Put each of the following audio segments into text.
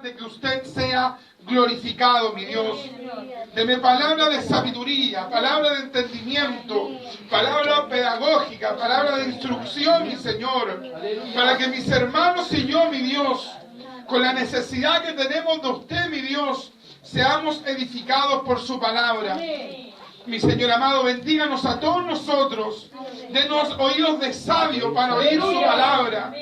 de que usted sea glorificado, mi Dios. Deme palabra de sabiduría, palabra de entendimiento, palabra pedagógica, palabra de instrucción, mi Señor, para que mis hermanos y yo, mi Dios, con la necesidad que tenemos de usted, mi Dios, seamos edificados por su palabra. Mi Señor amado, bendíganos a todos nosotros. Denos oídos de sabio para oír su palabra.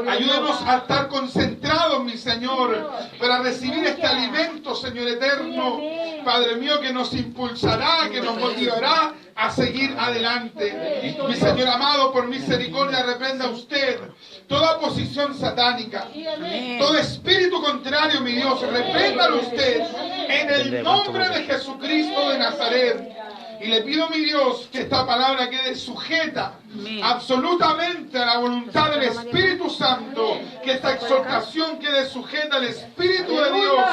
Ayúdenos a estar concentrados, mi Señor, para recibir este alimento, Señor eterno, Padre mío, que nos impulsará, que nos motivará a seguir adelante. Mi Señor amado, por misericordia, reprenda usted toda posición satánica, todo espíritu contrario, mi Dios, repréndalo usted en el nombre de Jesucristo de Nazaret. Y le pido, mi Dios, que esta palabra quede sujeta absolutamente a la voluntad del Espíritu Santo, que esta exhortación quede sujeta al Espíritu de Dios,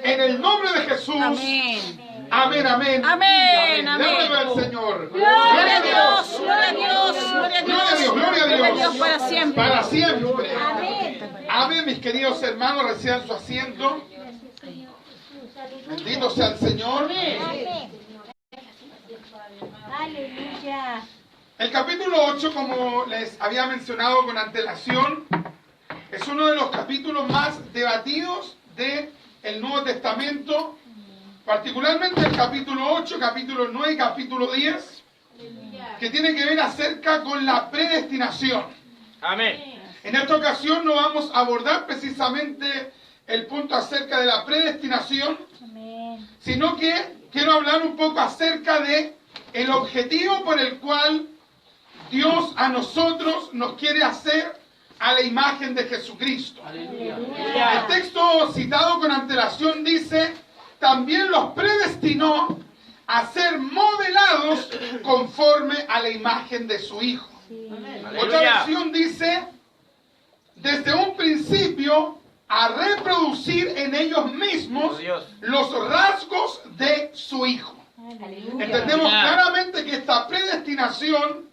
en el nombre de Jesús. Amén, amén. Amén, amén. Gloria al Señor. Gloria a Dios, gloria a Dios, gloria a Gloria a Dios, gloria a Gloria a Dios Dios. para siempre. Para siempre. Amén. Amén, mis queridos hermanos, reciban su asiento. Bendito sea el Señor. Aleluya. El capítulo 8, como les había mencionado con antelación, es uno de los capítulos más debatidos del Nuevo Testamento, particularmente el capítulo 8, capítulo 9 y capítulo 10, que tiene que ver acerca con la predestinación. Amén. En esta ocasión no vamos a abordar precisamente el punto acerca de la predestinación, sino que quiero hablar un poco acerca de el objetivo por el cual Dios a nosotros nos quiere hacer a la imagen de Jesucristo. El texto citado con antelación dice: también los predestinó a ser modelados conforme a la imagen de su Hijo. Otra versión dice: desde un principio a reproducir en ellos mismos los rasgos de su Hijo. Entendemos claramente que esta predestinación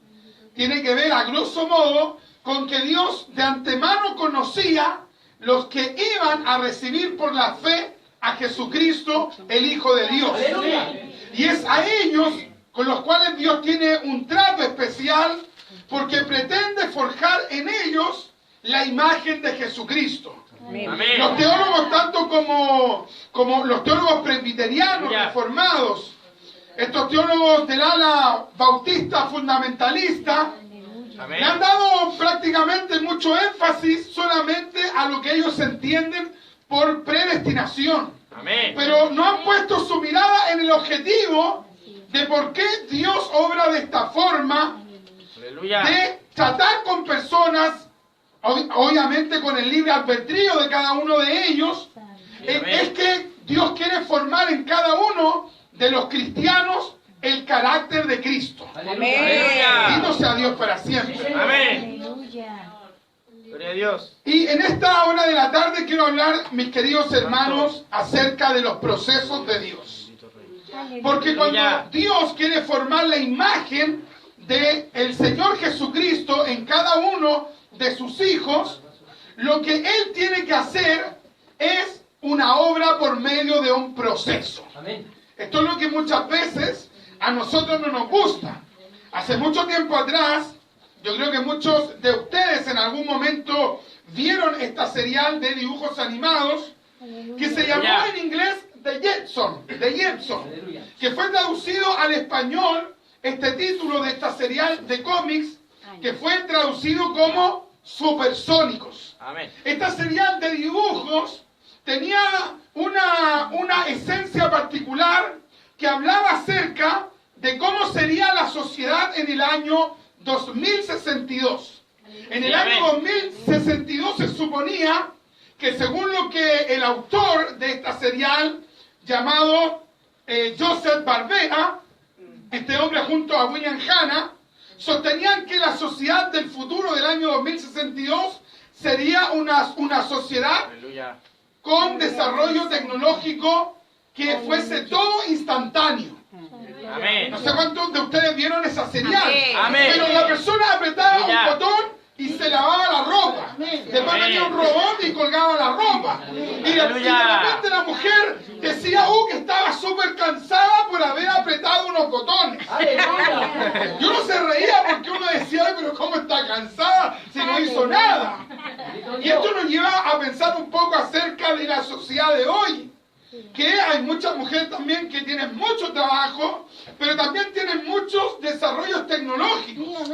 tiene que ver, a grosso modo, con que Dios de antemano conocía los que iban a recibir por la fe a Jesucristo, el Hijo de Dios. Y es a ellos con los cuales Dios tiene un trato especial, porque pretende forjar en ellos la imagen de Jesucristo. Amén. Los teólogos, tanto como los teólogos presbiterianos, reformados, estos teólogos del ala bautista fundamentalista, Amén. le han dado prácticamente mucho énfasis solamente a lo que ellos entienden por predestinación. Amén. Pero no han puesto su mirada en el objetivo de por qué Dios obra de esta forma, Aleluya. de tratar con personas, obviamente con el libre albedrío de cada uno de ellos. Es que Dios quiere formar en cada uno de los cristianos el carácter de Cristo. Amén. Bendito sea Dios para siempre. Amén. Aleluya. Gloria a Dios. Y en esta hora de la tarde quiero hablar, mis queridos hermanos, acerca de los procesos de Dios. Porque cuando Dios quiere formar la imagen del Señor Jesucristo en cada uno de sus hijos, lo que Él tiene que hacer es una obra por medio de un proceso. Esto es lo que muchas veces a nosotros no nos gusta. Hace mucho tiempo atrás, yo creo que muchos de ustedes en algún momento vieron esta serial de dibujos animados que se llamó en inglés The Jetsons, que fue traducido al español, este título de esta serial de cómics, que fue traducido como Supersónicos. Amén. Esta serial de dibujos tenía una esencia particular que hablaba acerca de cómo sería la sociedad en el año 2062. En el año 2062 se suponía que, según lo que el autor de esta serial, llamado Joseph Barbera, este hombre junto a William Hanna, sostenían que la sociedad del futuro del año 2062 sería una sociedad Aleluya. con desarrollo tecnológico que fuese todo instantáneo. Amén. No sé cuántos de ustedes vieron esa serial, Amén. pero la persona apretaba Ya. un botón y se lavaba la ropa. Después venía un robot y colgaba la ropa. Y de repente la mujer decía, que estaba súper cansada por haber apretado unos botones. Y uno se reía porque uno decía, pero ¿cómo está cansada si no hizo nada? Y esto nos lleva a pensar un poco acerca de la sociedad de hoy. Que hay muchas mujeres también que tienen mucho trabajo, pero también tienen muchos desarrollos tecnológicos.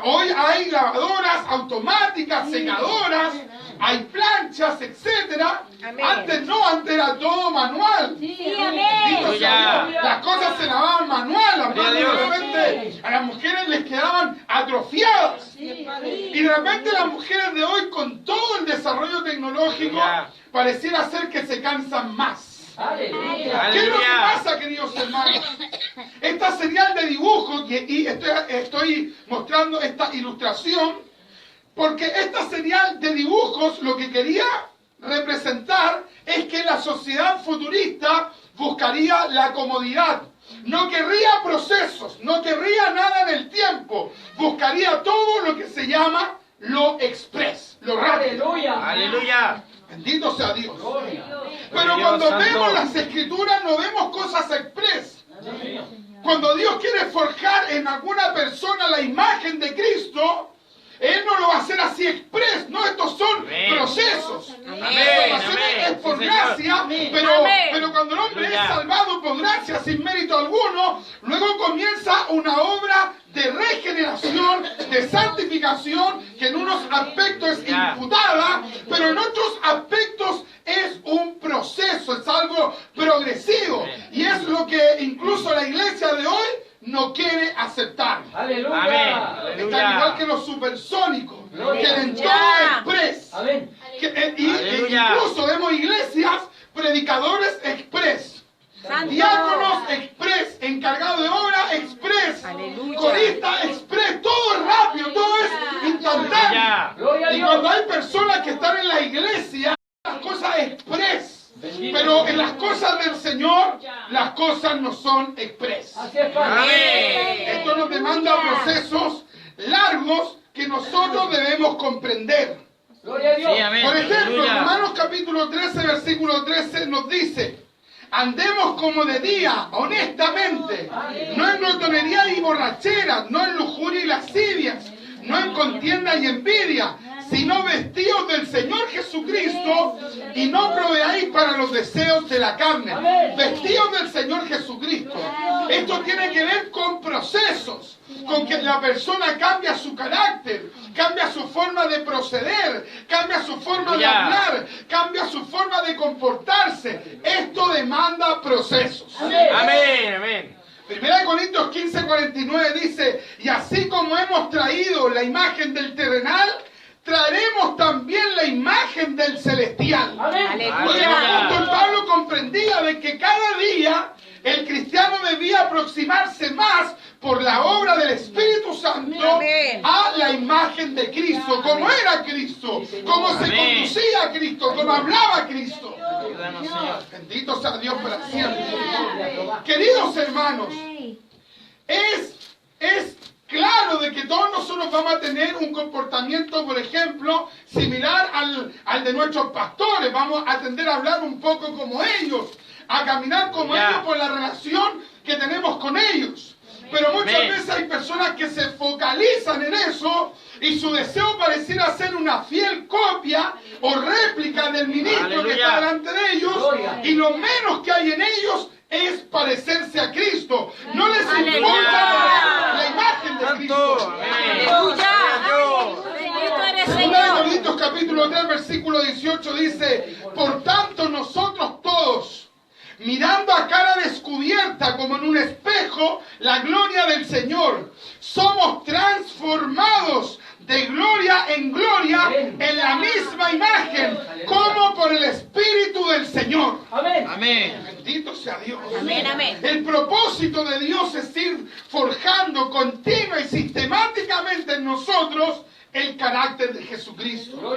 Hoy hay lavadoras automáticas, secadoras, hay planchas, etcétera. Antes no, antes era todo manual. Las cosas se lavaban manual, de repente a las mujeres les quedaban atrofiadas. Y de repente las mujeres de hoy, con todo el desarrollo tecnológico, pareciera ser que se cansan más. ¿Qué es lo que pasa, queridos hermanos? Esta señal de dibujo, y estoy mostrando esta ilustración, porque esta señal de dibujos lo que quería representar es que la sociedad futurista buscaría la comodidad. No querría procesos, no querría nada en el tiempo. Buscaría todo lo que se llama lo express, lo rápido. ¡Aleluya! Bendito sea Dios. Pero cuando vemos las escrituras no vemos cosas express. Cuando Dios quiere forjar en alguna persona la imagen de Cristo, Él no lo va a hacer así express. No, estos son procesos. Es por gracia, pero cuando el hombre es salvado por gracia sin mérito alguno, luego comienza una obra de regeneración, de santificación, que en unos aspectos es imputada, pero en otros aspectos es un proceso, es algo progresivo. Y es lo que incluso la iglesia de hoy no quiere aceptar. ¡Aleluya! Están igual que los supersónicos, quieren todo express. Incluso vemos iglesias, predicadores express. Diáconos express, encargado de obra express, corista express, todo es rápido, todo es instantáneo. Y cuando hay personas que están en la iglesia, las cosas express, pero en las cosas del Señor, las cosas no son express. Esto nos demanda procesos largos que nosotros debemos comprender. Por ejemplo, Romanos capítulo 13, versículo 13 nos dice: andemos como de día, honestamente, no en glotonería y borrachera, no en lujuria y lascivias, no en contienda y envidia, sino vestidos del Señor Jesucristo y no proveáis para los deseos de la carne. Vestidos del Señor Jesucristo. Esto tiene que ver con procesos, con que la persona cambia su carácter, cambia su forma de proceder, cambia su forma de hablar, cambia su forma de comportarse. Esto demanda procesos. Amén. 1 Corintios 15, 49 dice: y así como hemos traído la imagen del terrenal, traeremos también la imagen del celestial. Porque el apóstol Pablo comprendía de que cada día el cristiano debía aproximarse más por la obra del Espíritu Santo a la imagen de Cristo, como era Cristo, cómo se conducía a Cristo, cómo hablaba Cristo. Bendito sea Dios para siempre. Queridos hermanos, es claro de que todos nosotros vamos a tener un comportamiento, por ejemplo, similar al de nuestros pastores. Vamos a tender a hablar un poco como ellos, a caminar como ellos por la relación que tenemos con ellos. Pero muchas veces hay personas que se focalizan en eso y su deseo pareciera ser una fiel copia o réplica del ministro que está delante de ellos, y lo menos que hay en ellos es parecerse a Cristo. No les importa la imagen de Cristo. En Corintios capítulo 3 versículo 18 dice: por tanto nosotros todos, mirando a cara descubierta como en un espejo la gloria del Señor, somos transformados de gloria en gloria en la misma imagen, como por el Espíritu del Señor. Amén. Bendito sea Dios. Amén. El propósito de Dios es ir forjando continua y sistemáticamente en nosotros el carácter de Jesucristo.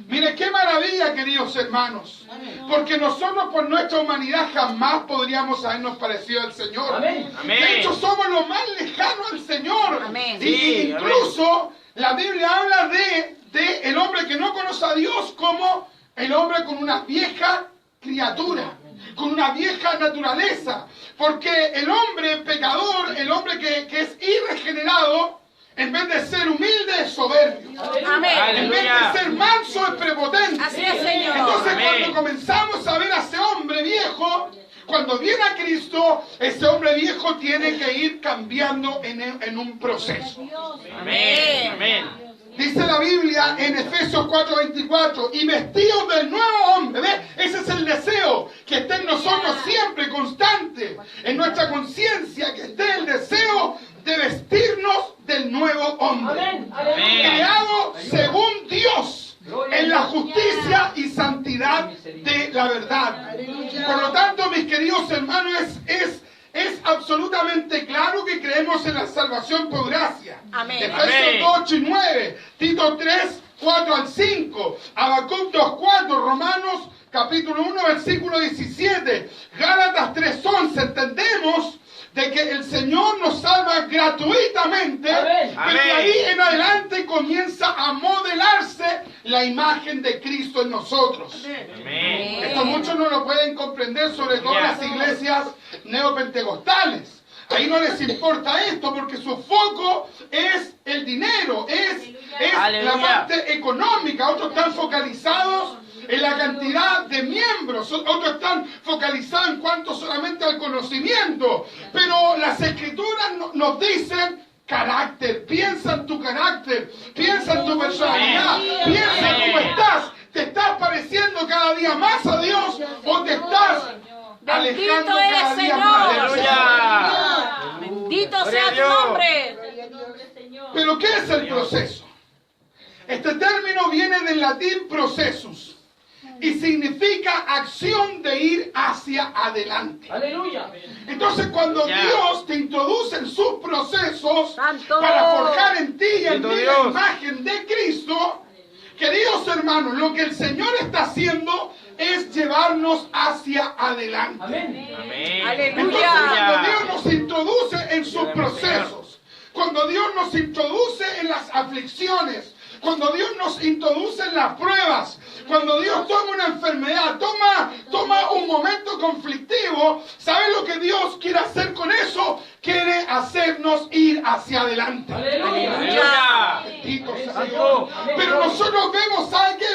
Mire qué maravilla todavía, queridos hermanos. Porque nosotros por nuestra humanidad jamás podríamos habernos parecido al Señor. Amén. De hecho, somos lo más lejano al Señor. Amén. Y Sí, incluso la Biblia habla de el hombre que no conoce a Dios como el hombre con una vieja criatura, con una vieja naturaleza. Porque el hombre pecador, el hombre que es irregenerado, en vez de ser humilde, es soberbio. Amén. En vez de ser manso, es prepotente. Así es, Señor. Entonces, Amén. cuando comenzamos a ver a ese hombre viejo, cuando viene a Cristo, ese hombre viejo tiene que ir cambiando en un proceso. Amén. Amén. Dice la Biblia en Efesios 4:24, y vestidos del nuevo hombre. ¿Ves? Ese es el deseo, que esté en nosotros siempre, constante, en nuestra conciencia, que esté el deseo de vestirnos del nuevo hombre. Amén. Aleluya. Creado según Dios, en la justicia y santidad de la verdad. Por lo tanto, mis queridos hermanos, es absolutamente claro que creemos en la salvación por gracia. Amén. Efesios 2, 8 y 9, Tito 3, 4 al 5, Habacuc 2, 4, Romanos capítulo 1, versículo 17, Gálatas 3, 11. Entendemos de que el Señor nos salva gratuitamente, Amén. pero de ahí en adelante comienza a modelarse la imagen de Cristo en nosotros. Amén. Esto muchos no lo pueden comprender, sobre todo en las iglesias neopentecostales. Ahí no les importa esto porque su foco es el dinero, es la Aleluya. parte económica. Otros están focalizados en la cantidad de miembros, otros están focalizados en cuanto solamente al conocimiento. Pero las escrituras nos dicen carácter, piensa en tu carácter, piensa en tu personalidad, piensa en cómo estás. ¿Te estás pareciendo cada día más a Dios o te estás alejando Bendito eres, cada día Señor. más? Aleluya. Bendito Gloria sea a tu Dios. nombre. Pero ¿qué es el proceso? Este término viene del latín processus y significa acción de ir hacia adelante. Aleluya. Entonces, cuando Ya. Dios te introduce en sus procesos Santo. para forjar en ti y en Bendito mí la Dios. imagen de Cristo, queridos hermanos, lo que el Señor está haciendo es llevarnos hacia adelante. Amén. Amén. Aleluya. Entonces, cuando Dios Aleluya. nos introduce en sus Ayúdame, procesos, cuando Dios nos introduce en las aflicciones, cuando Dios nos introduce en las pruebas, cuando Dios toma una enfermedad, toma un momento conflictivo, ¿sabe lo que Dios quiere hacer con eso? Quiere hacernos ir hacia adelante. Aleluya. Aleluya. Bendito sea Santo. Dios. Pero nosotros vemos, ¿sabe qué?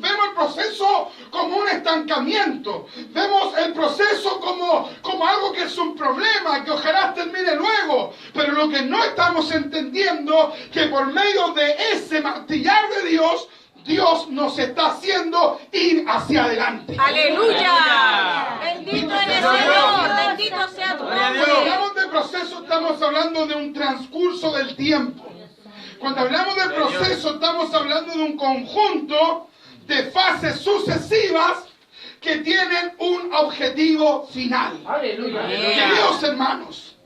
Vemos el proceso como un estancamiento. Vemos el proceso como algo que es un problema, que ojalá termine luego. Pero lo que no estamos entendiendo, que por medio de ese martillar de Dios, Dios nos está haciendo ir hacia adelante. Aleluya. Bendito eres, Señor. Bendito sea tu Gloria a Cuando nombre. hablamos de proceso, estamos hablando de un transcurso del tiempo. Cuando hablamos de proceso, estamos hablando de un conjunto de fases sucesivas que tienen un objetivo final. Aleluya. Queridos hermanos,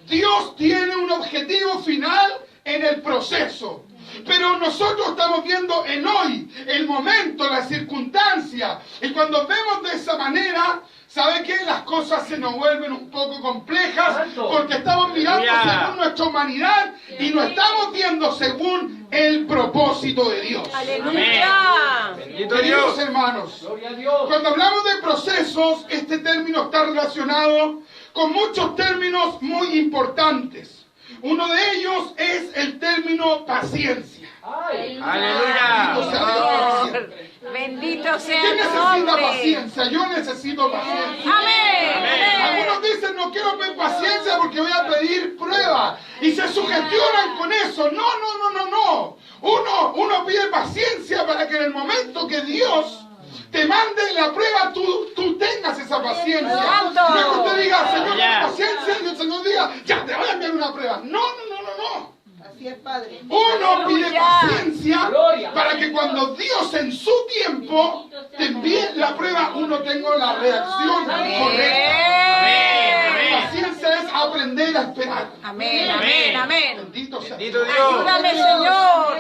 Dios tiene un objetivo final en el proceso. Pero nosotros estamos viendo en hoy, el momento, la circunstancia. Y cuando vemos de esa manera, ¿sabe qué? Las cosas se nos vuelven un poco complejas Santo. porque estamos mirando Aleluya. según nuestra humanidad y no estamos viendo según el propósito de Dios. Aleluya. Bendito Queridos Dios. hermanos, Gloria a Dios. cuando hablamos de procesos, este término está relacionado con muchos términos muy importantes. Uno de ellos es el término paciencia. Ay. Bendito sea Dios para siempre. Bendito sea ¿Quién tu necesita nombre. paciencia? Yo necesito paciencia. Amén. Algunos dicen, no quiero pedir paciencia porque voy a pedir prueba. Y se sugestionan con eso. No. Uno pide paciencia para que en el momento que Dios te mande la prueba, tú tengas esa paciencia. Santo. No es que usted diga, Señor, Ya. dame paciencia, y el Señor diga, ya te voy a enviar una prueba. No. Así es, Padre. Uno pide Aleluya. paciencia Gloria. para que cuando Dios en su tiempo te envíe la prueba, uno tenga la reacción correcta. Amén. Paciencia es aprender a esperar. Amén. Amén. Amén. Bendito sea Bendito Dios. Dios. Ayúdame, Señor.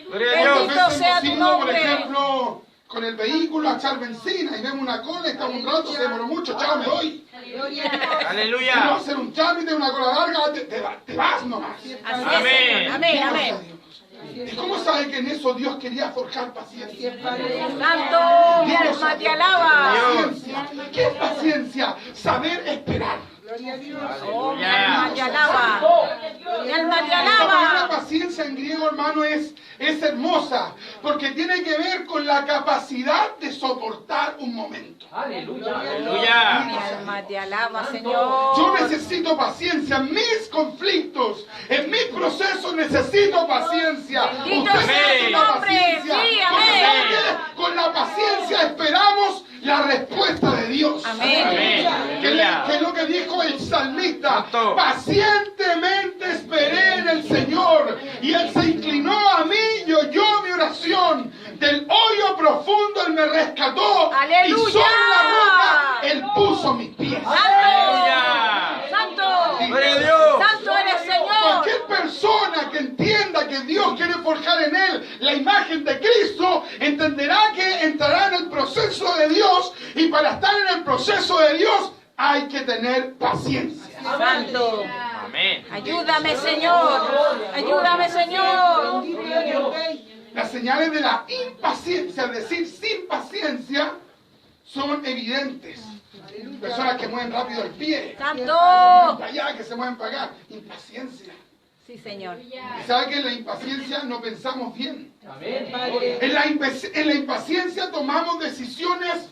Gloria a Dios. Bendito sea tu Por nombre. ejemplo, con el vehículo a echar benzina y vemos una cola, estamos un rato, se demoró mucho, chao, me voy. Gloria a Dios. Si no Aleluya. hacer un trámite, una cola larga, te vas nomás. Así es, Amén. Señor. Amén, Gloria a amén. Dios. ¿Y cómo sabe que en eso Dios quería forjar paciencia? Santo, mi alma te alaba. Paciencia. ¿Qué es paciencia? Saber esperar. Gloria a Dios. Oh, mi alma te alaba. Mi alma te La palabra alaba. paciencia en griego, hermano, es hermosa, porque tiene que ver con la capacidad de soportar un momento. Mi Aleluya. alma te alaba, Señor. Yo necesito paciencia en mis conflictos, en mis procesos necesito paciencia. Bendito Usted sea necesita su nombre. paciencia, Sí, porque amén. ¿sabe qué? Con la paciencia esperamos la respuesta de Dios. Amén. Amén. ¿Qué es lo que dijo el salmista? Santo. Pacientemente esperé en el Señor y Él se inclinó a mí y oyó mi oración. Del hoyo profundo Él me rescató. ¡Aleluya! Y sobre la roca Él puso mis pies. Aleluya. Santo. Gloria a Dios. Santo eres, Señor. Cualquier persona que entienda que Dios quiere forjar en él la imagen de Cristo, entenderá que entrará en el proceso de Dios, y para estar en el proceso de Dios hay que tener paciencia. Santo. Amén. Ayúdame, Señor. Ayúdame, Señor. Bendito eres el Rey. Las señales de la impaciencia, es decir, sin paciencia, son evidentes. Personas que mueven rápido el pie, Santo. para allá, que se mueven para acá. Impaciencia. Sí, Señor. ¿Y sabe que en la impaciencia no pensamos bien? Padre. En la impaciencia tomamos decisiones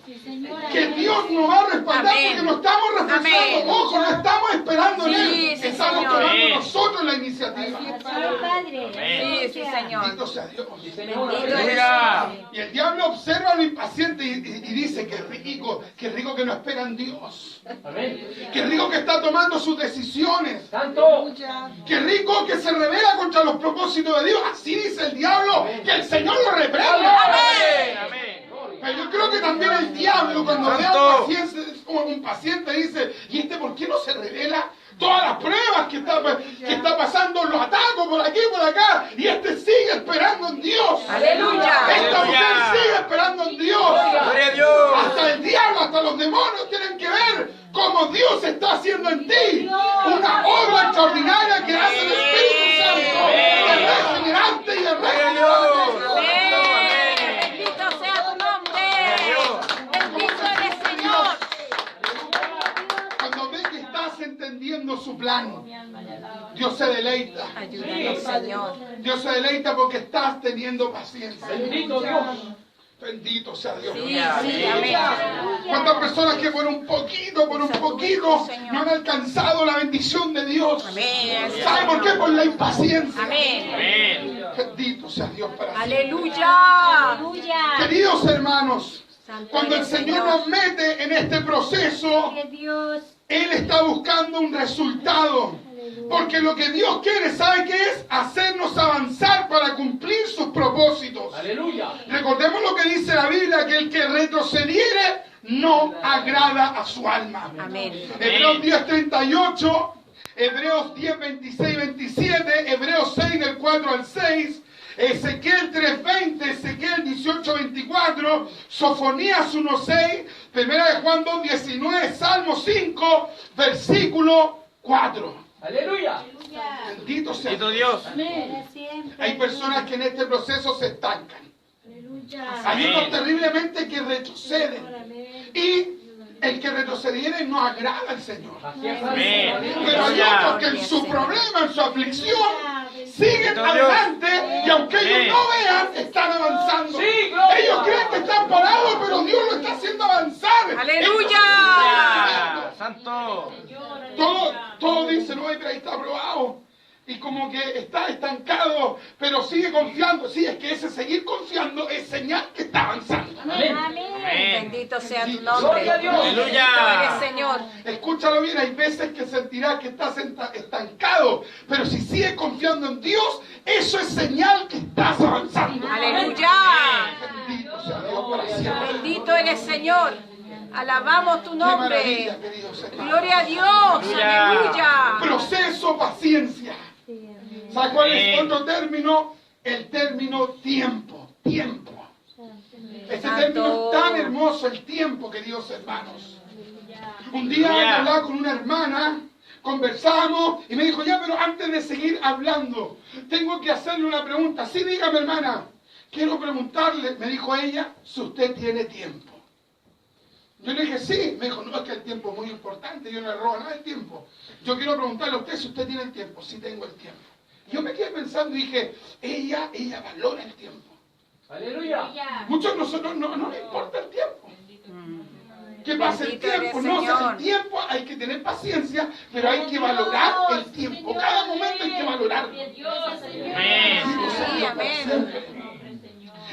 que Dios nos va a respaldar, Amén. porque no estamos reflexionando. Amén. Ojo, no estamos esperando en Sí, Él. sí, Estamos Señor. tomando Amén. nosotros la iniciativa. Sí, sí, Señor. Bendito sea Dios. Bendito eres. Aleluya. Y el diablo observa lo impaciente y dice que rico que no espera en Dios. Qué rico que está tomando sus decisiones. Aleluya. Qué rico que se revela contra los propósitos de Dios. Así dice el diablo, que el Señor lo reprenda. Amén. Amén. Pero yo creo que también el diablo, cuando ve a Santo. un paciente, dice, ¿y este por qué no se revela? Todas las pruebas que está pasando, los ataco por aquí, por acá, y este sigue esperando en Dios. Aleluya. Esta mujer Aleluya. sigue esperando en Dios. Gloria a Dios. Hasta el diablo, hasta los demonios tienen que ver cómo Dios está haciendo en ti una obra extraordinaria que hace el Espíritu Santo, el regenerante y el regenerante. Amén. Bendito sea tu nombre. Bendito eres, Señor. Cuando ves que estás entendiendo su plan, Dios se deleita. Ayúdanos, Señor. Dios se deleita porque estás teniendo paciencia. Bendito sea Dios. Sí, sí, amén. ¿Cuántas personas que por un poquito no han alcanzado la bendición de Dios? Amén. ¿Sabe por qué? Por la impaciencia. Amén. Amén. Bendito sea Dios para siempre. Aleluya. Queridos hermanos, Santo cuando el eres, Señor nos mete en este proceso, Él está buscando un resultado. Porque lo que Dios quiere, ¿sabe qué es? Hacernos avanzar para cumplir sus propósitos. Recordemos lo que dice la Biblia, que el que retrocediere no agrada a su alma. Amén. Hebreos 10:38, Hebreos 10:26-27, Hebreos 6 del 4 al 6, Ezequiel 3:20, Ezequiel 18:24, Sofonías 1:6, Primera de Juan 2:19, Salmo 5, versículo 4. Aleluya. Bendito sea Bendito Dios. Hay personas que en este proceso se estancan. Hay unos terriblemente que retroceden. Y el que retrocediere no agrada al Señor. Amén. Pero hay otros que en su problema, en su aflicción, siguen adelante y aunque ellos no vean, están avanzando. Sí, gloria. Ellos creen que están parados, pero Dios lo está haciendo avanzar. Aleluya. Aleluya. Santo. Todo dice, no, pero ahí está aprobado. Y como que está estancado, pero sigue confiando. Sí, es que ese seguir confiando es señal que está avanzando. Amén. Bendito sea tu nombre. Gloria a Dios. Bendito Aleluya. eres, Señor. Escúchalo bien, hay veces que sentirás que estás estancado, pero si sigues confiando en Dios, eso es señal que estás avanzando. Aleluya. Bendito sea Dios para siempre. Bendito eres, Señor. Alabamos tu Qué nombre. maravilla, queridos hermanos. Gloria a Dios. Aleluya. Aleluya. Proceso, paciencia. ¿Sabes cuál es Amén. otro término? El término tiempo. Tiempo. Este término es tan hermoso, el tiempo, queridos hermanos. Un día hablaba con una hermana, conversamos y me dijo, ya, pero antes de seguir hablando, tengo que hacerle una pregunta. Sí, dígame, hermana, quiero preguntarle, me dijo ella, si usted tiene tiempo. Yo le dije, sí. Me dijo, no, es que el tiempo es muy importante, yo no le robo nada del tiempo. Yo quiero preguntarle a usted si usted tiene el tiempo. Sí, tengo el tiempo. Yo me quedé pensando y dije, ella valora el tiempo. Aleluya. Muchos de nosotros no nos importa el tiempo. Que pase el Bendito tiempo, eres, no, o sea, Señor. el tiempo hay que tener paciencia, pero hay que valorar el tiempo. Cada momento hay que valorarlo. Sí, amén.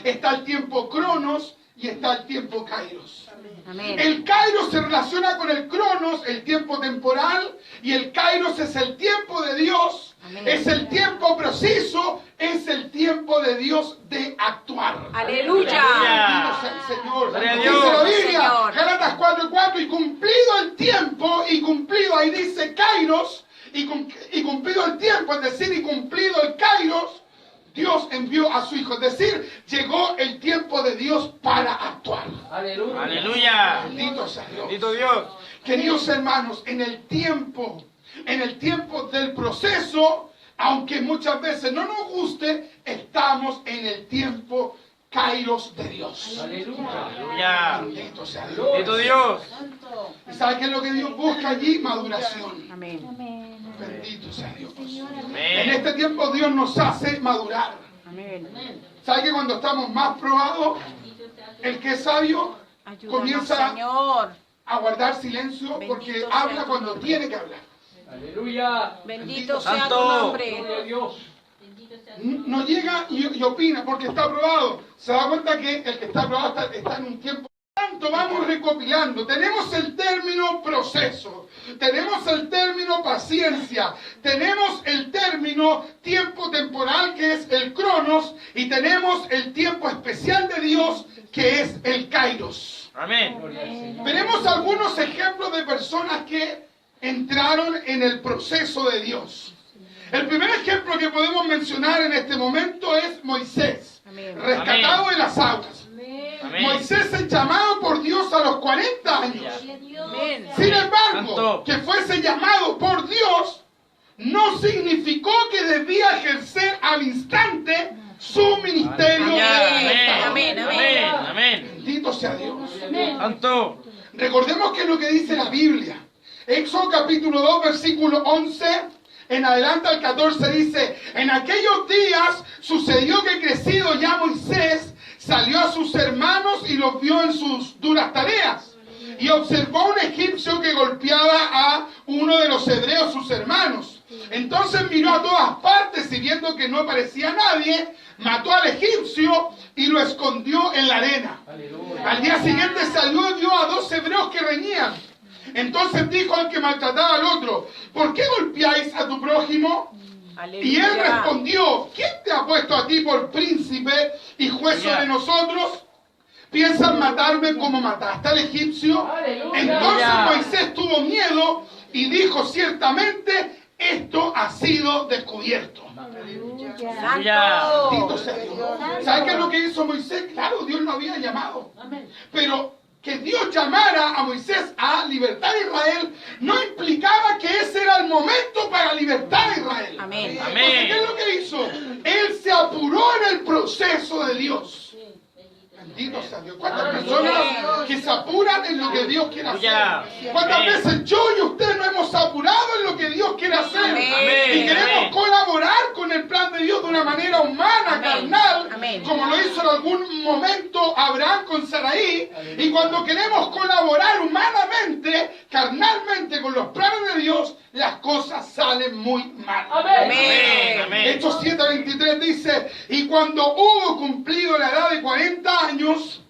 Está el tiempo Cronos y está el tiempo Kairos. Amén. El Kairos se relaciona con el Cronos, el tiempo temporal, y el Kairos es el tiempo de Dios, Amén. es el tiempo preciso, es el tiempo de Dios de actuar. Aleluya. Bendito sea el Señor. Gloria a Dice Dios. la Biblia, Señor. Gálatas 4:4, y cumplido el tiempo, y cumplido, ahí dice Kairos, y cumplido el tiempo, es decir, y cumplido el Kairos, Dios envió a su Hijo. Es decir, llegó el tiempo de Dios para actuar. Aleluya. Aleluya. Bendito sea Dios. Bendito Dios. Queridos hermanos, en el tiempo del proceso, aunque muchas veces no nos guste, estamos en el tiempo Kairos de Dios. Aleluya. Bendito sea Dios. Bendito Dios. ¿Y sabe qué es lo que Dios busca allí? Maduración. Amén. Bendito sea Dios. En Amén. este tiempo Dios nos hace madurar. Amén. ¿Sabe que cuando estamos más probados, el que es sabio Ayúdanos, comienza Señor. a guardar silencio porque Bendito sea habla tu cuando nombre. tiene que hablar? Aleluya. Bendito sea tu Santo. Gloria a nombre. Dios. No llega y opina porque está aprobado. Se da cuenta que el que está aprobado está en un tiempo. Tanto vamos recopilando. Tenemos el término proceso, tenemos el término paciencia, tenemos el término tiempo temporal que es el Cronos y tenemos el tiempo especial de Dios que es el Kairos. Amén. Veremos algunos ejemplos de personas que entraron en el proceso de Dios. El primer ejemplo que podemos mencionar en este momento es Moisés, Amén. rescatado Amén. de las aguas. Amén. Moisés es llamado por Dios a los 40 años. Amén. Sin embargo, Santo. que fuese llamado por Dios no significó que debía ejercer al instante su ministerio. Amén. Amén. Amén. Amén. Bendito sea Dios. Santo. Recordemos que es lo que dice la Biblia. Éxodo capítulo 2, versículo 11 en adelante al 14 dice: en aquellos días sucedió que crecido ya Moisés salió a sus hermanos y los vio en sus duras tareas. Y observó a un egipcio que golpeaba a uno de los hebreos, sus hermanos. Entonces miró a todas partes y viendo que no aparecía nadie, mató al egipcio y lo escondió en la arena. Al día siguiente salió y vio a 2 hebreos que reñían. Entonces dijo al que maltrataba al otro: ¿por qué golpeáis a tu prójimo? Y él Aleluya. respondió: ¿quién te ha puesto a ti por príncipe y juez sobre nosotros? ¿Piensan matarme como mataste al egipcio? Aleluya. Entonces Moisés tuvo miedo y dijo: ciertamente esto ha sido descubierto. Santo. Bendito sea Dios. ¿Sabe qué es lo que hizo Moisés? Claro, Dios lo había llamado. Pero que Dios llamara a Moisés a libertar a Israel no implicaba que ese era el momento para libertar a Israel. Amén. Entonces, Amén. ¿qué es lo que hizo? Él se apuró en el proceso de Dios. Bendito sea Dios. ¿Cuántas personas que se apuran en lo que Dios quiere hacer? Aleluya. ¿Cuántas Amén. veces yo y usted no hemos apurado en lo que Dios quiere hacer? Amén. Y queremos Amén. colaborar con el plan de Dios de una manera humana, Amén. carnal, Amén. como lo hizo en algún momento Abraham con Saraí. Y cuando queremos colaborar humanamente, carnalmente con los planes de Dios, las cosas salen muy mal. Amén. Amén. Hechos 7:23 dice: y cuando hubo cumplido la edad de 40 años,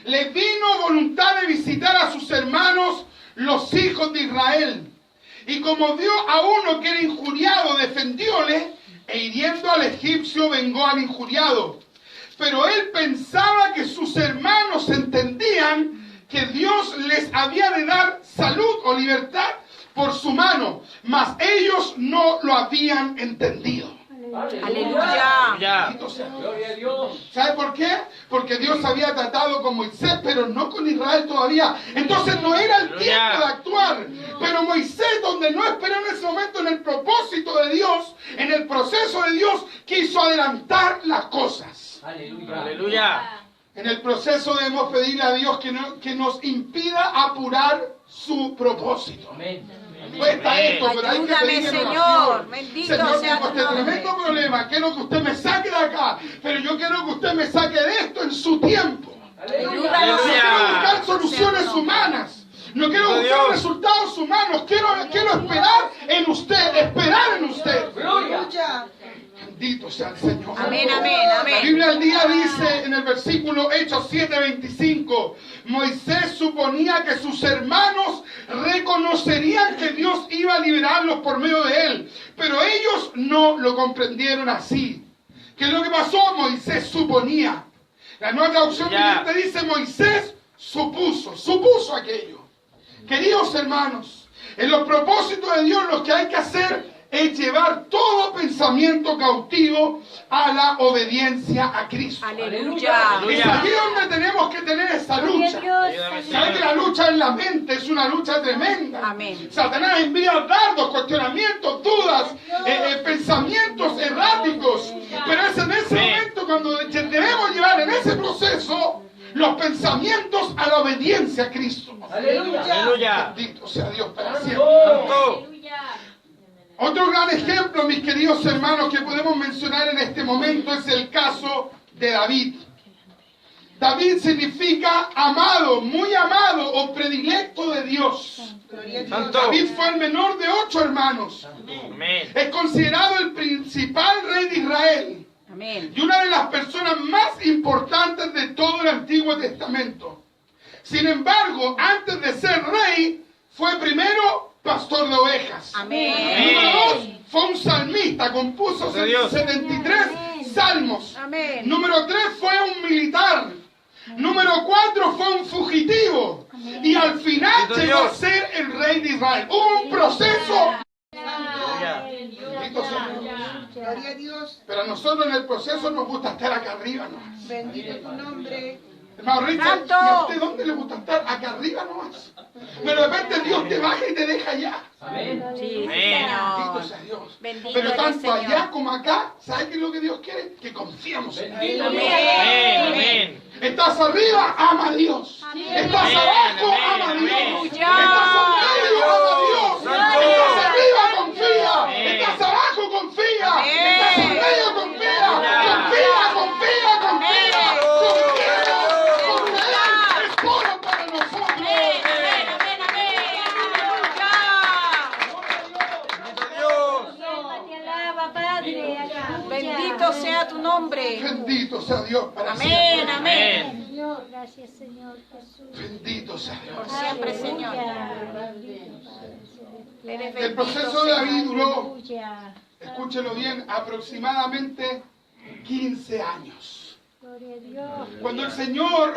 le vino voluntad de visitar a sus hermanos, los hijos de Israel. Y como vio a uno que era injuriado, defendióle, e hiriendo al egipcio, vengó al injuriado. Pero él pensaba que sus hermanos entendían que Dios les había de dar salud o libertad por su mano, mas ellos no lo habían entendido. Aleluya. Aleluya. Bendito sea Dios. Gloria a Dios. ¿Sabe por qué? Porque Dios había tratado con Moisés, pero no con Israel todavía. Entonces no era el tiempo de actuar. Pero Moisés, donde no esperó en ese momento en el propósito de Dios, en el proceso de Dios, quiso adelantar las cosas. Aleluya. Aleluya. En el proceso debemos pedirle a Dios que nos impida apurar su propósito. Amén. Cuesta esto, pero hay que Ayúdame, pedirle en Señor. oración. Bendito Señor, sea tengo tu este nombre. tremendo problema. Quiero que usted me saque de acá, pero yo quiero que usted me saque de esto en su tiempo. Aleluya. No quiero Aleluya. buscar soluciones humanas. No quiero buscar Dios. resultados humanos. Quiero esperar en usted, esperar en usted. Gloria. Aleluya. Bendito sea el Señor. Amén, amén, La amén. Biblia al día dice en el versículo Hechos 7:25, Moisés suponía que sus hermanos reconocerían que Dios iba a liberarlos por medio de él, pero ellos no lo comprendieron así. ¿Qué es lo que pasó? Moisés suponía. La nueva traducción viviente dice Moisés supuso aquello. Queridos hermanos, en los propósitos de Dios lo que hay que hacer es llevar todo pensamiento cautivo a la obediencia a Cristo. Aleluya. Es aquí donde tenemos que tener esa lucha. Ayúdame, ¿Sabe que la lucha en la mente es una lucha tremenda? Amén. Satanás envía dardos, cuestionamientos, dudas, pensamientos erráticos. Pero es en ese momento cuando debemos llevar en ese proceso los pensamientos a la obediencia a Cristo. Aleluya. Aleluya. Bendito sea Dios para siempre. Santo. Otro gran ejemplo, mis queridos hermanos, que podemos mencionar en este momento es el caso de David. David significa amado, muy amado o predilecto de Dios. Gloria a Dios. Santo. David fue el menor de 8 hermanos. Amén. Es considerado el principal rey de Israel Amén. y una de las personas más importantes de todo el Antiguo Testamento. Sin embargo, antes de ser rey, fue primero pastor de ovejas. Amén. Número 2, fue un salmista, compuso De Dios. 73 salmos. Amén. Número 3, fue un militar. Número 4, fue un fugitivo. Y al final Bendito llegó a Dios. ser el rey de Israel. Hubo un proceso. Aleluya. Bendito sea Dios. Gloria a Dios. Pero a nosotros en el proceso nos gusta estar acá arriba, ¿no? Bendito tu nombre. Hermano Richard, Santo. ¿y a usted dónde le gusta estar? Acá arriba nomás. Pero de repente Dios te baja y te deja allá. Amén. Sí, Amén. Bendito Señor. sea Dios. Bendito Pero eres, tanto Señor. allá como acá, ¿sabe qué es lo que Dios quiere? Que confiamos en Él. Amén. Amén. Estás arriba, ama a Dios. Estás Amén, abajo, amén, ama a Dios. amén. Estás en medio, ama a Dios. Santo. Estás arriba, confía. Amén. Estás abajo, confía. Amén. Estás en medio, confía. Aleluya. Confía, confía, confía. Amén. Confía, porque Él es todo para nosotros. Amén, amén, amén, amén. Aleluya. Bendito sea tu nombre. Bendito sea Dios para Amén, siempre. amén. Amén. Señor, gracias Señor Jesús. Bendito sea Dios. Por siempre, Señor. Eres El bendito, proceso de David Señor. duró, Aleluya. escúchelo bien, aproximadamente 15 años. Gloria a Dios. Cuando el Señor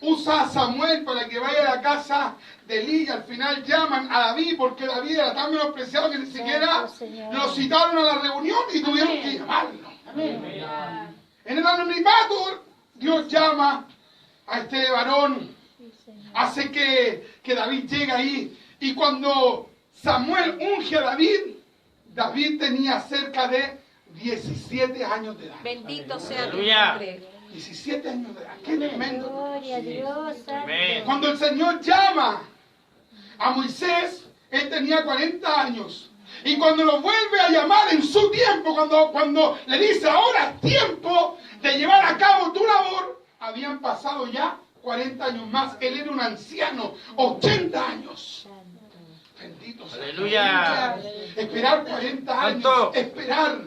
usa a Samuel para que vaya a la casa de Elí, y al final llaman a David porque David era tan menospreciado que ni siquiera lo citaron a la reunión y tuvieron que llamarlo. En el anonimato, Dios llama a este varón, Sí, Señor. hace que David llegue ahí. Y cuando Samuel unge a David, David tenía cerca de 17 años de edad. Bendito sea tu Aleluya. nombre. 17 años de edad, qué tremendo. Gloria a Dios. Amén. Cuando el Señor llama a Moisés, él tenía 40 años. Y cuando lo vuelve a llamar en su tiempo, cuando le dice ahora es tiempo de llevar a cabo tu labor, habían pasado ya 40 años más. Él era un anciano, 80 años. Bendito sea. Aleluya. Esperar 40 años, Santo. esperar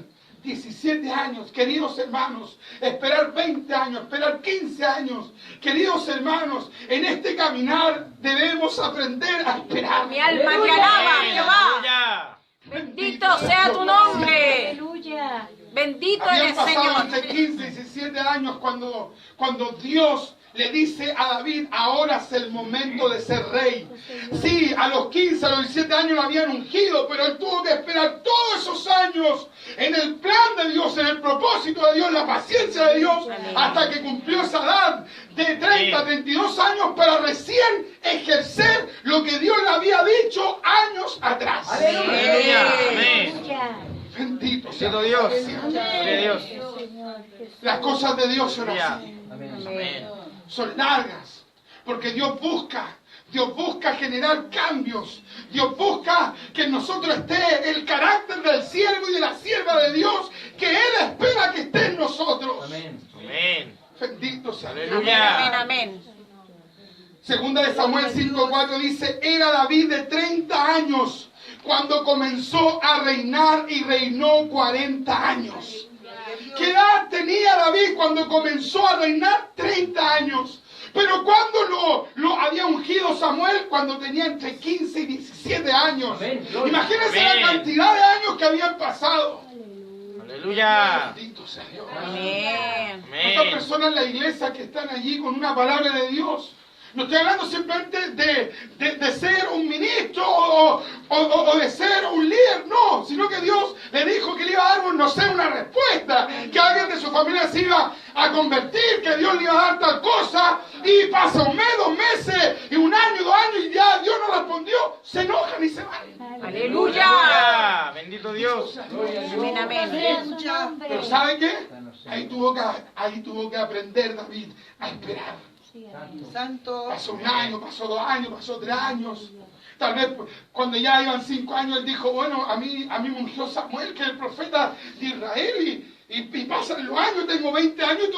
17 años, queridos hermanos, esperar 20 años, esperar 15 años, queridos hermanos, en este caminar debemos aprender a esperar. Mi alma te alaba, Jehová. Aleluya. Bendito sea tu nombre. Aleluya. Bendito Habían eres, pasado Señor. entre 15 y 17 años cuando Dios le dice a David, ahora es el momento de ser rey. Sí, a los 15, a los 17 años lo habían ungido, pero él tuvo que esperar todos esos años en el plan de Dios, en el propósito de Dios, la paciencia de Dios, hasta que cumplió esa edad de 30, 32 años para recién ejercer lo que Dios le había dicho años atrás. Aleluya. Amén. Aleluya. Bendito sea Bendito Dios. Gloria Gloria a Dios. Señor Jesús. Las cosas de Dios son Aleluya. así. Amén. Son largas, porque Dios busca generar cambios. Dios busca que en nosotros esté el carácter del siervo y de la sierva de Dios, que Él espera que esté en nosotros. Amén. Amén. Bendito sea Dios. Aleluya. Amén, amén. Segunda de Samuel 5:4 dice, era David de 30 años cuando comenzó a reinar y reinó 40 años. ¿Qué edad tenía David cuando comenzó a reinar? 30 años. Pero cuando lo había ungido Samuel, cuando tenía entre 15 y 17 años. Amén. Imagínense Amén. la cantidad de años que habían pasado. Aleluya. Bendito sea Dios. Amén. ¿Cuántas Amén. personas en la iglesia que están allí con una palabra de Dios? No estoy hablando simplemente de ser un ministro o de ser un líder, no, sino que Dios le dijo que le iba a dar, no sé, una respuesta, que alguien de su familia se iba a convertir, que Dios le iba a dar tal cosa, y pasa un mes, 2 meses, y 1 año, 2 años, y ya Dios no respondió, se enojan y se van. Aleluya. Aleluya. Bendito Dios. Amén, amén. Sea su nombre. Pero ¿sabe qué? Ahí tuvo que aprender David a esperar. Sí, amén. Santo. Pasó 1 año, pasó 2 años, pasó 3 años. Tal vez cuando ya iban 5 años, él dijo, bueno, a mí me ungió Samuel, que es el profeta de Israel, y pasan los años, tengo 20 años y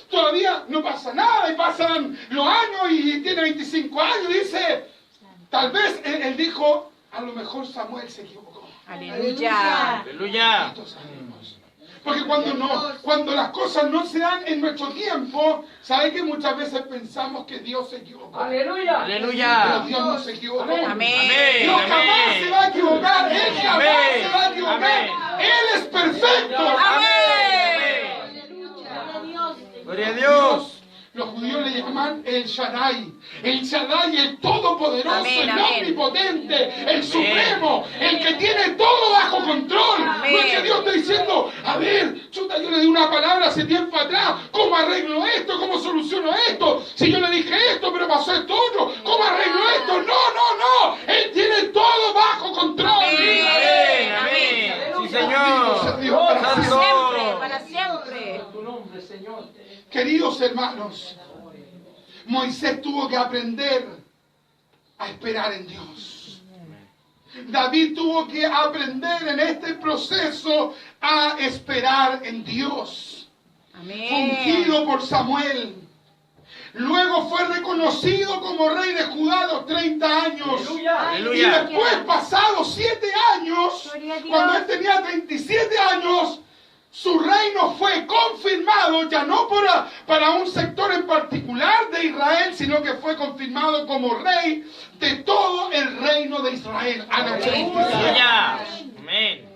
todavía no pasa nada, y pasan los años y tiene 25 años, dice, tal vez él dijo, a lo mejor Samuel se equivocó. Aleluya. Aleluya. Porque cuando las cosas no se dan en nuestro tiempo, ¿sabe que muchas veces pensamos que Dios se equivocó? Aleluya. Pero Aleluya. Dios no se equivocó. Amén. Amén. Dios jamás se va a equivocar. Él jamás Amén. se va a equivocar. Amén. Él es perfecto. Amén. Gloria a Dios. Los judíos le llaman el Shaddai. El Shaddai, el todopoderoso, Amén, el amén. omnipotente, el supremo, el que tiene todo bajo control. Amén. No es que Dios esté diciendo, a ver, chuta, yo le di una palabra hace tiempo atrás, ¿cómo arreglo esto? ¿Cómo soluciono esto? Si yo le dije esto, pero pasó esto otro, ¿cómo arreglo esto? No. Él tiene todo bajo control. Amén. Amén. Sí, Sea Señor. Dios para Para siempre. siempre, para siempre. Tu nombre, Señor. Queridos hermanos, Moisés tuvo que aprender a esperar en Dios. David tuvo que aprender en este proceso a esperar en Dios. Fue Amén. ungido por Samuel. Luego fue reconocido como rey de Judá a los 30 años. Aleluya. Y Aleluya. después, pasados 7 años, Gloria a Dios. cuando él tenía 37 años, su reino fue confirmado, ya no para un sector en particular de Israel, sino que fue confirmado como rey de todo el reino de Israel. A los 37 años. Aleluya. Amén.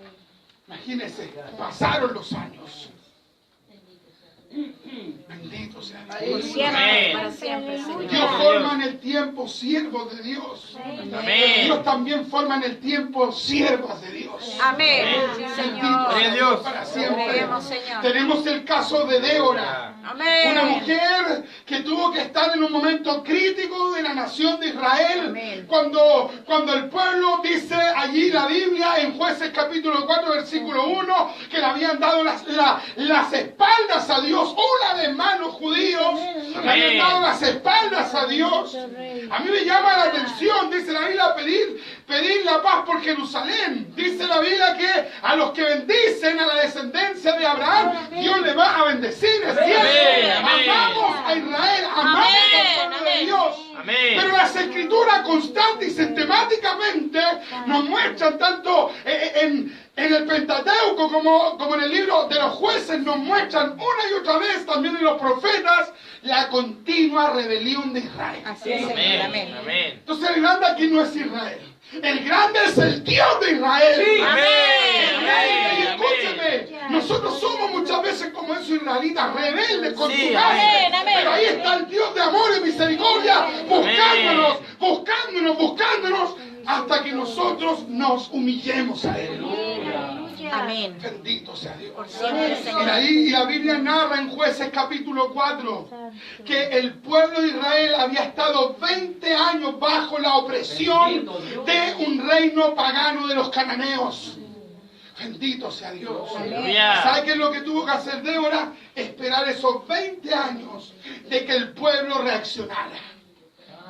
Imagínense, pasaron los años. Bendito sea Dios. Por siempre, para siempre, Señor. Dios forma en el tiempo siervos de Dios. Amén. Dios también forma en el tiempo siervas de Dios. Amén. Sí, Bendito Señor. sea Dios para siempre. Creemos, Señor. Tenemos el caso de Débora. Amén. Una mujer que tuvo que estar en un momento crítico de la nación de Israel. Amén. Cuando el pueblo dice allí la Biblia en Jueces capítulo 4 versículo 1 que le habían dado las espaldas a Dios. Una vez más los judíos le habían dado las espaldas a Dios. A mí me llama la atención, dice la Biblia, pedir la paz por Jerusalén. Dice la Biblia que a los que bendicen a la descendencia de Abraham, Dios le va a bendecir. Es cierto. Amén. Amamos a Israel, amamos al pueblo de Dios. Amén. Pero las escrituras constantes y sistemáticamente nos muestran tanto en el Pentateuco como en el libro de los jueces, nos muestran una y otra vez, también en los profetas, la continua rebelión de Israel. Así es, Señor. Amén. Amén. Amén. Entonces el grande aquí no es Israel. El grande es el Dios de Israel. Amén. Y Amén. escúcheme, nosotros somos muchas veces como como esos israelitas rebeldes con Sí, su amén. mente. Amén. Pero ahí está el Dios de amor y misericordia buscándonos, buscándonos, buscándonos hasta que nosotros nos humillemos a Él. Amén. Bendito sea Dios. Por siempre, Y Señor. ahí la Biblia narra en Jueces capítulo 4 que el pueblo de Israel había estado 20 años bajo la opresión de un reino pagano de los cananeos. Bendito sea Dios. Aleluya. ¿Sabe qué es lo que tuvo que hacer Débora? Esperar esos 20 años de que el pueblo reaccionara.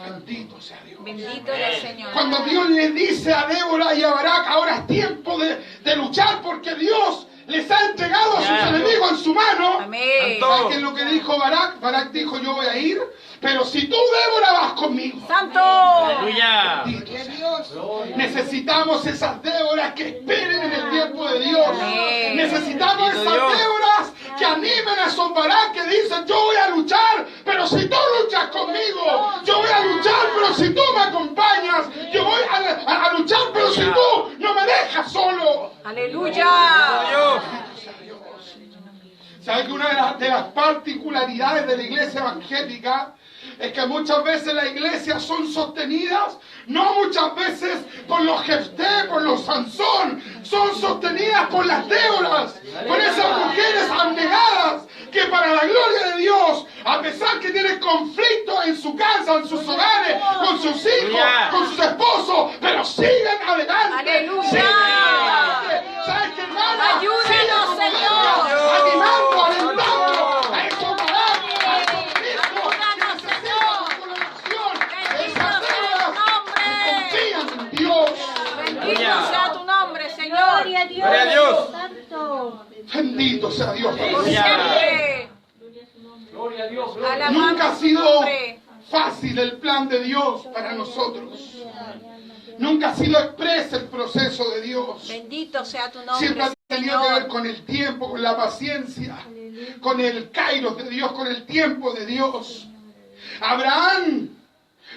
Bendito sea Dios. Bendito eres, Señor. Cuando Dios le dice a Débora y a Barak, ahora es tiempo de luchar porque Dios les ha entregado a sus Ya. enemigos en su mano. Amén. ¿Sabe qué es lo que dijo Barak? Barak dijo, yo voy a ir, pero si tú, Débora, vas conmigo. Santo. Aleluya. Bendito Gloria a sea Dios. Necesitamos esas Déboras que esperen en el tiempo de Dios. Amén. Necesitamos Bendito esas Dios. Déboras que animen a esos Barak que dicen, yo voy a luchar, pero si tú luchas conmigo, yo voy a luchar, pero si tú me acompañas, yo voy a luchar, pero si tú no me dejas solo. Aleluya. Dios. Bendito sea Dios. ¿Sabe que una de las particularidades de la iglesia evangélica es que muchas veces las iglesias son sostenidas, no muchas veces por los Jefté, por los Sansón, son sostenidas por las Déboras, por esas mujeres abnegadas que para la gloria de Dios, a pesar que tienen conflictos en su casa, en sus hogares, con sus hijos, con sus esposos, pero siguen adelante. Aleluya. Siguen adelante. ¿Sabes qué, hermana? Ayúdanos, Siguen Señor. animando, alentando a esos Barak, a esos Cristos que Ayúdanos, necesitan su colaboración. Bendito Esas sea tu Déboras nombre. que confían en Dios. Bendito sea tu nombre, Señor. Gloria a Dios. Gloria a Dios. Santo. Bendito sea Dios. Por Aleluya. siempre. Gloria a Dios. Gloria. Alabamos Nunca ha tu sido nombre. fácil el plan de Dios para nosotros. Nunca ha sido expreso el proceso de Dios. Bendito sea tu Siempre nombre, ha tenido que ver Señor. con el tiempo, con la paciencia, con el kairos de Dios, con el tiempo de Dios. Abraham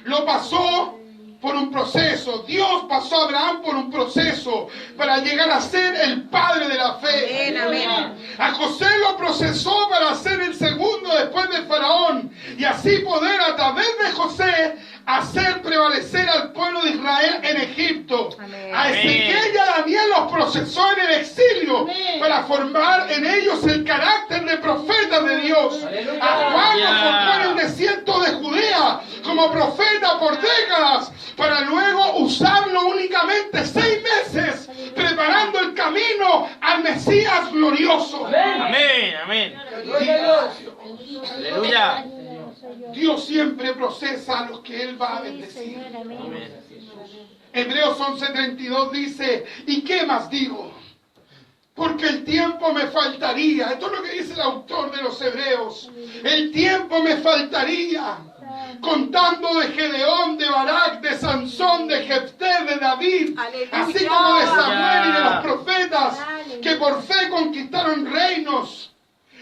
lo pasó por un proceso. Dios pasó a Abraham por un proceso para llegar a ser el padre de la fe. Amén, amén. A José lo procesó para ser el segundo después de Faraón y así poder a través de José hacer prevalecer al pueblo de Israel en Egipto. Amén. A Ezequiel y a Daniel los procesó en el exilio para formar en ellos el carácter de profetas de Dios. Aleluya. A Juan lo formó en el Aleluya. desierto de Judea como profeta por décadas para luego usarlo únicamente 6 meses preparando el camino al Mesías glorioso. Amén. Amén. Gloria a Dios. Aleluya. Dios siempre procesa a los que Él va a bendecir. Señor, amén. Hebreos 11:32 dice, ¿y qué más digo? Porque el tiempo me faltaría. Esto es lo que dice el autor de los Hebreos. El tiempo me faltaría. Contando de Gedeón, de Barak, de Sansón, de Jefté, de David, Aleluya. así como de Samuel y de los profetas, que por fe conquistaron reinos,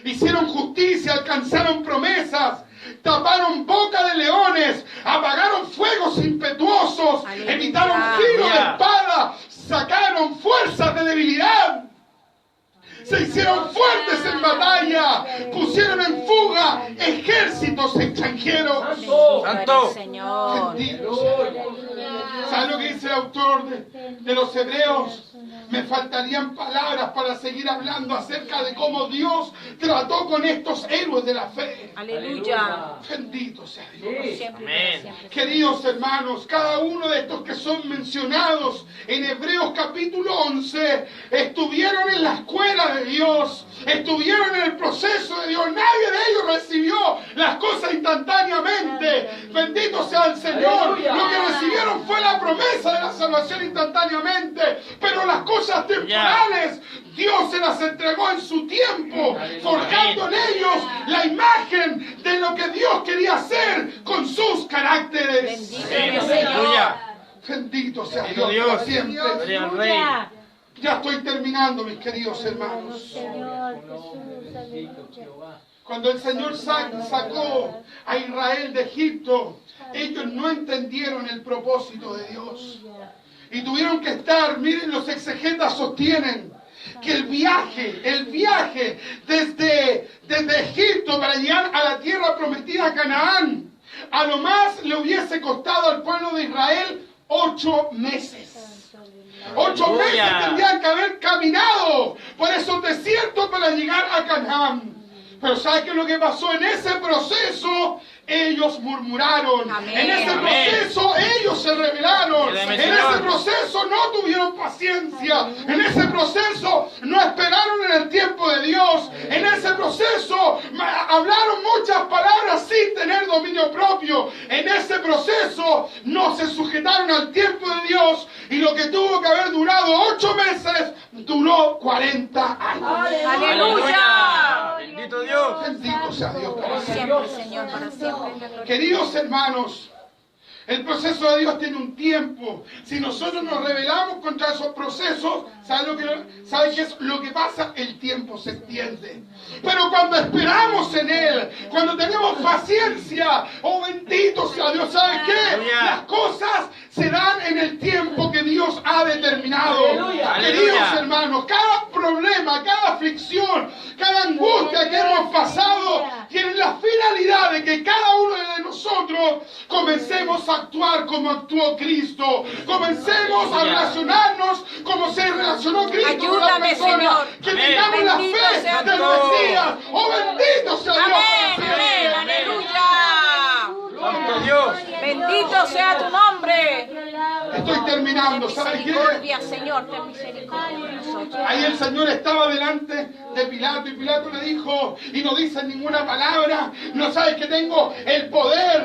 hicieron justicia, alcanzaron promesas, taparon boca de leones, apagaron fuegos impetuosos, Aleluya. evitaron filos de espada, sacaron fuerzas de debilidad. Se hicieron fuertes en batalla, pusieron en fuga ejércitos extranjeros. Santo. Santo. Señor. Bendito sea Dios. ¿Sabe lo que dice el autor de los Hebreos? Me faltarían palabras para seguir hablando acerca de cómo Dios trató con estos héroes de la fe. Aleluya. Bendito sea Dios. Por Sí. siempre, Amén. por siempre. Queridos hermanos, cada uno de estos que son mencionados en Hebreos capítulo 11 estuvieron en la escuela de Dios, estuvieron en el proceso de Dios. Nadie de ellos recibió las cosas instantáneamente. Bendito sea el Señor. Aleluya. Lo que recibieron fue la promesa de la salvación instantáneamente, pero las cosas temporales Dios se las entregó en su tiempo, forjando en ellos la imagen de lo que Dios quería hacer con sus caracteres. Bendito eres, Señor. Aleluya. Bendito sea Bendito Dios, Dios. por siempre. Gloria al Rey. Aleluya. Ya estoy terminando, mis queridos hermanos. Señor Jesús, aleluya. Cuando el Señor sacó a Israel de Egipto, ellos no entendieron el propósito de Dios. Y tuvieron que estar, miren, los exegetas sostienen que el viaje desde Egipto para llegar a la tierra prometida, Canaán, a lo más le hubiese costado al pueblo de Israel 8 meses. 8 meses tendrían que haber caminado por esos desiertos para llegar a Canaán. Pero ¿sabes qué es lo que pasó? En ese proceso ellos murmuraron. Amén. En ese proceso ellos se rebelaron. En ese proceso no tuvieron paciencia. En ese proceso no esperaron en el tiempo de Dios. En ese proceso hablaron muchas palabras sin tener dominio propio. En ese proceso no se sujetaron al tiempo de Dios. Y lo que tuvo que haber durado 8 meses, duró 40 años. ¡Aleluya! Bendito Dios. Bendito sea Dios para siempre. Siempre, Señor, para siempre. Queridos hermanos, el proceso de Dios tiene un tiempo. Si nosotros nos rebelamos contra esos procesos, ¿sabe qué es lo que pasa? El tiempo se extiende. Pero cuando esperamos en Él, cuando tenemos paciencia, oh bendito sea Dios, ¿sabe qué? Las cosas se dan en el tiempo que Dios ha determinado. Queridos hermanos, cada problema, cada aflicción, cada angustia que hemos pasado, tiene la finalidad de que cada uno de nosotros comencemos a actuar como actuó Cristo. Comencemos a relacionarnos como se relacionó Cristo con la Ayúdame, persona. Señor. Que tengamos la Bendito fe sea del tu nombre. Mesías. Oh bendito sea Dios. Amén, amén, aleluya. Santo Dios. Bendito sea tu nombre. Estoy terminando, ¿sabes qué? Misericordia, Señor, ten misericordia de nosotros. Ahí el Señor estaba delante de Pilato y Pilato le dijo, y no dice ninguna palabra, no sabes que tengo el poder